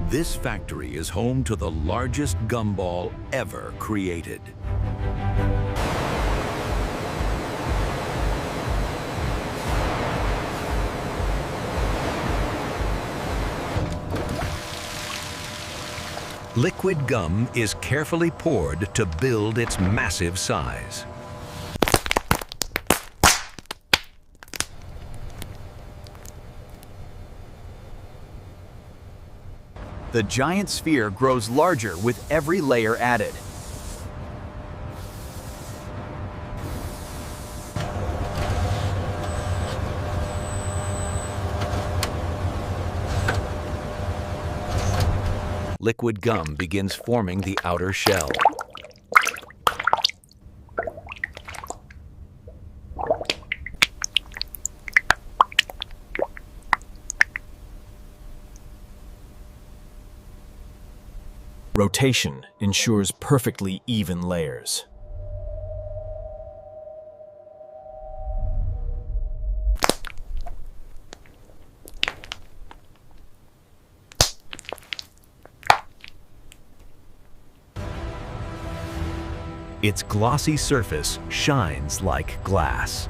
This factory is home to the largest gumball ever created. Liquid gum is carefully poured to build its massive size. The giant sphere grows larger with every layer added. Liquid gum begins forming the outer shell. Rotation ensures perfectly even layers. Its glossy surface shines like glass.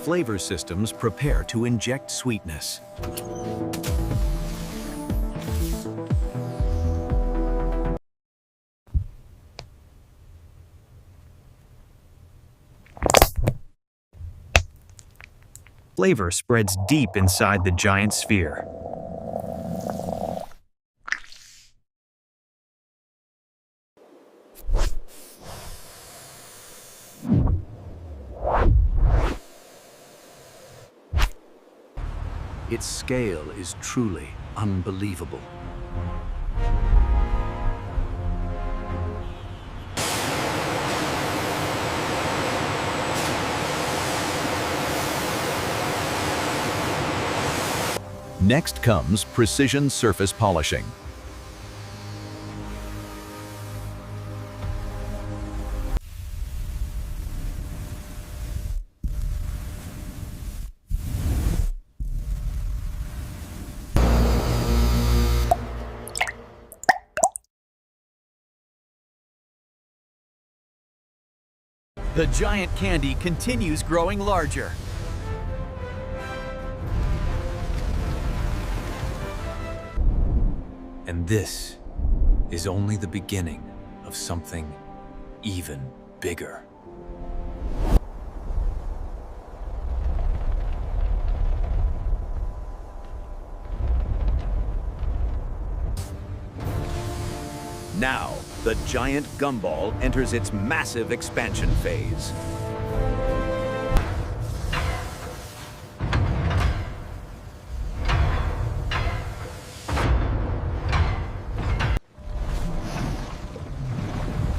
Flavor systems prepare to inject sweetness. Flavor spreads deep inside the giant sphere. Its scale is truly unbelievable. Next comes precision surface polishing. The giant candy continues growing larger. And this is only the beginning of something even bigger. Now, the giant gumball enters its massive expansion phase.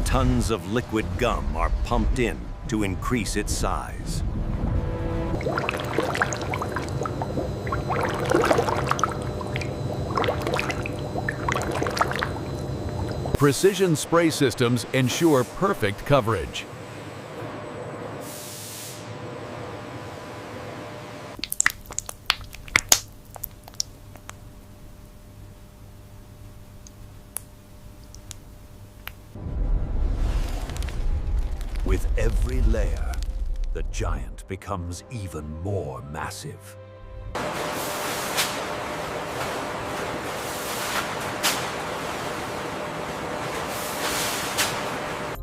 Tons of liquid gum are pumped in to increase its size. Precision spray systems ensure perfect coverage. With every layer, the giant becomes even more massive.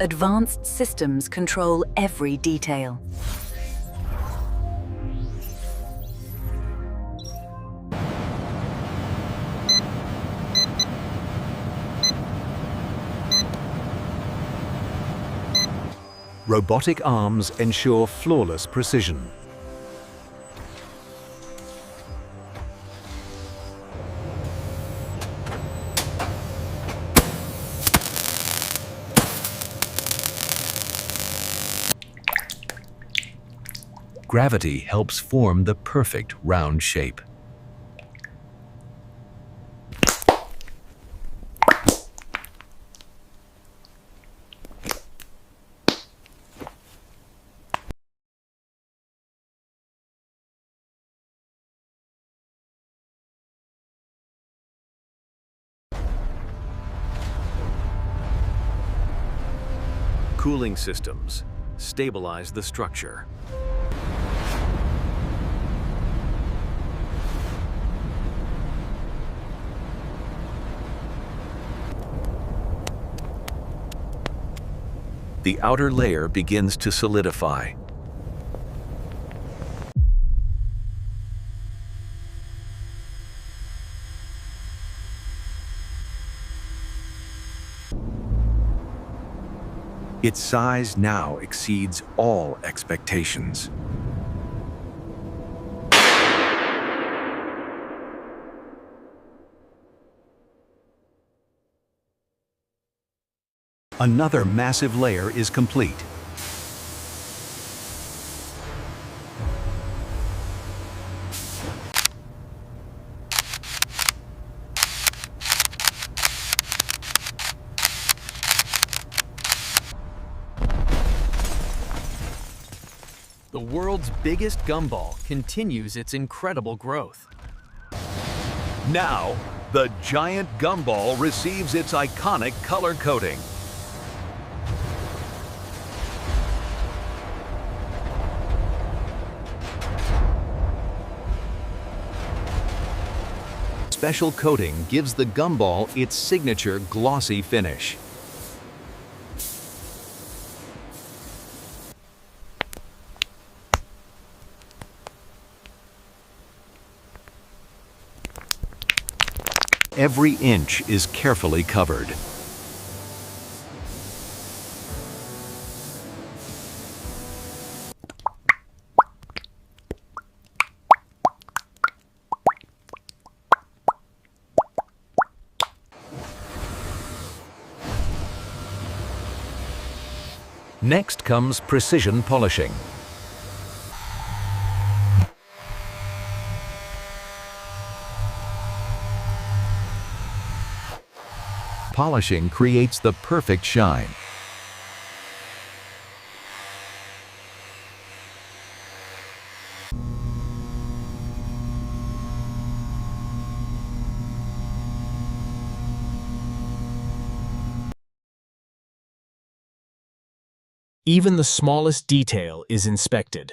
Advanced systems control every detail. Robotic arms ensure flawless precision. Gravity helps form the perfect round shape. Cooling systems stabilize the structure. The outer layer begins to solidify. Its size now exceeds all expectations. Another massive layer is complete. The world's biggest gumball continues its incredible growth. Now, the giant gumball receives its iconic color coding. Special coating gives the gumball its signature glossy finish. Every inch is carefully covered. Next comes precision polishing. Polishing creates the perfect shine. Even the smallest detail is inspected.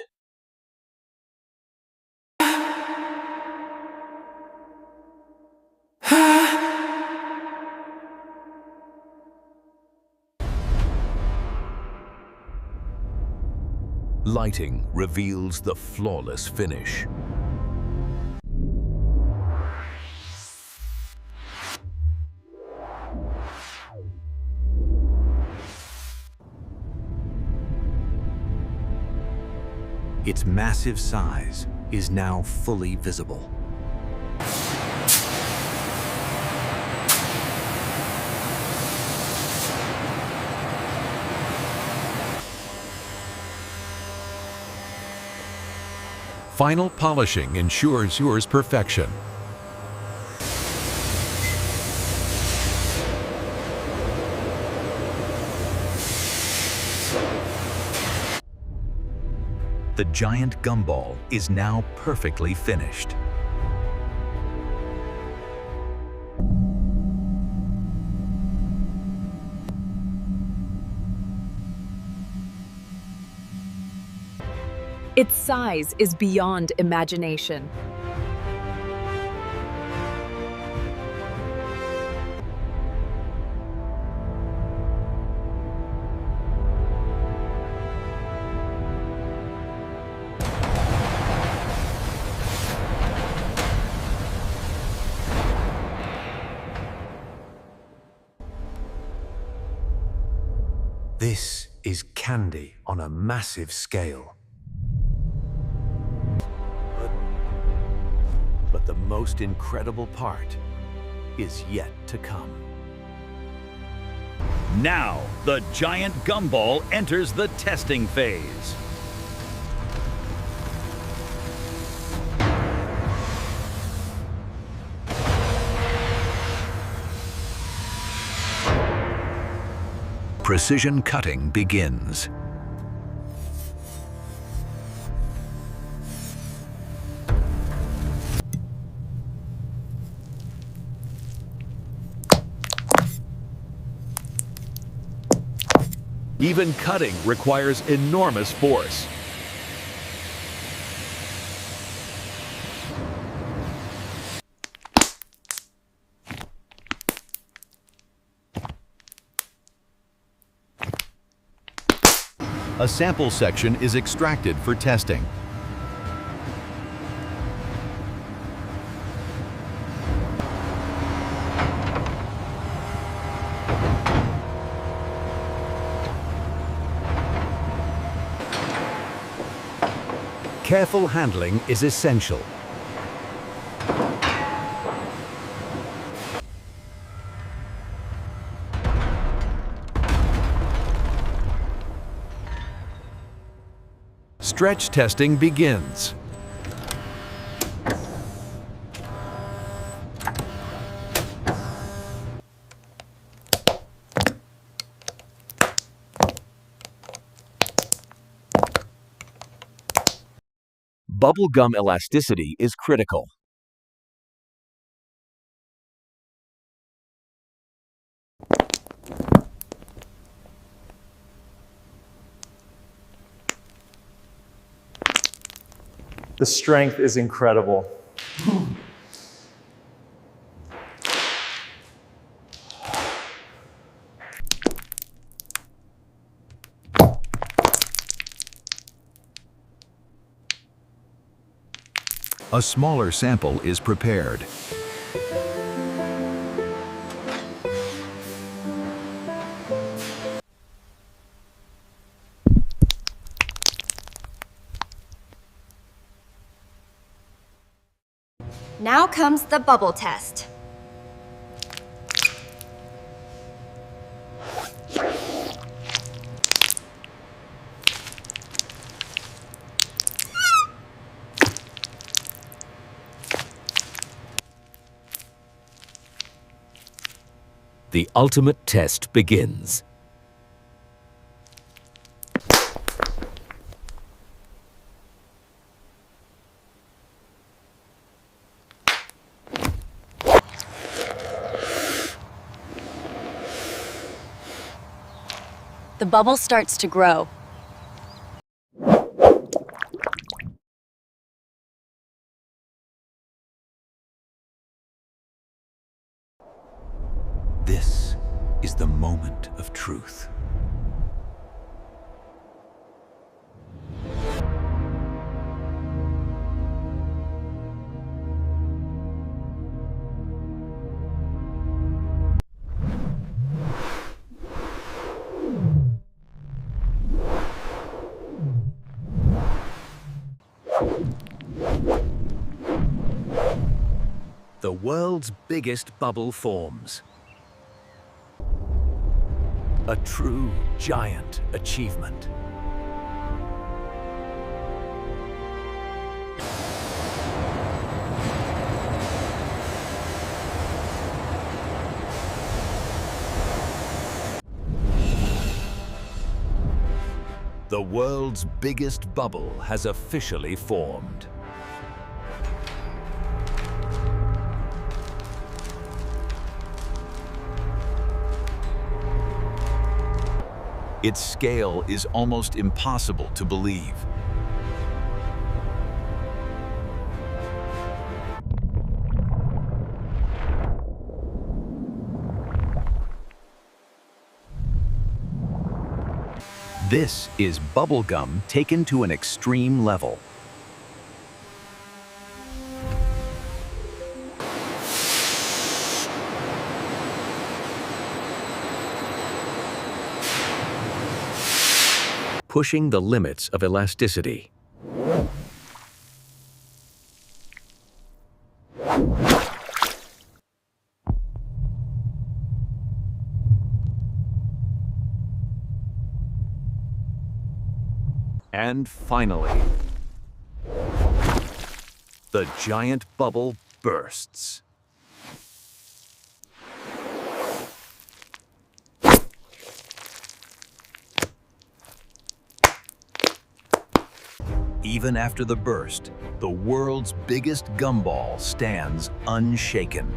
Lighting reveals the flawless finish. Its massive size is now fully visible. Final polishing ensures yours perfection. The giant gumball is now perfectly finished. Its size is beyond imagination. This is candy on a massive scale. But the most incredible part is yet to come. Now, the giant gumball enters the testing phase. Precision cutting begins. Even cutting requires enormous force. A sample section is extracted for testing. Careful handling is essential. Stretch testing begins. Bubblegum elasticity is critical. The strength is incredible. A smaller sample is prepared. Now comes the bubble test. The ultimate test begins. The bubble starts to grow. This is the moment of truth. The world's biggest bubble forms. A true giant achievement. The world's biggest bubble has officially formed. Its scale is almost impossible to believe. This is bubblegum taken to an extreme level. Pushing the limits of elasticity. And finally, the giant bubble bursts. Even after the burst, the world's biggest gumball stands unshaken.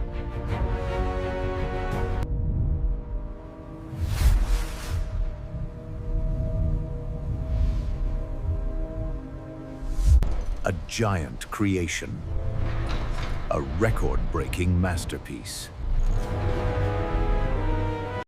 A giant creation. A record-breaking masterpiece.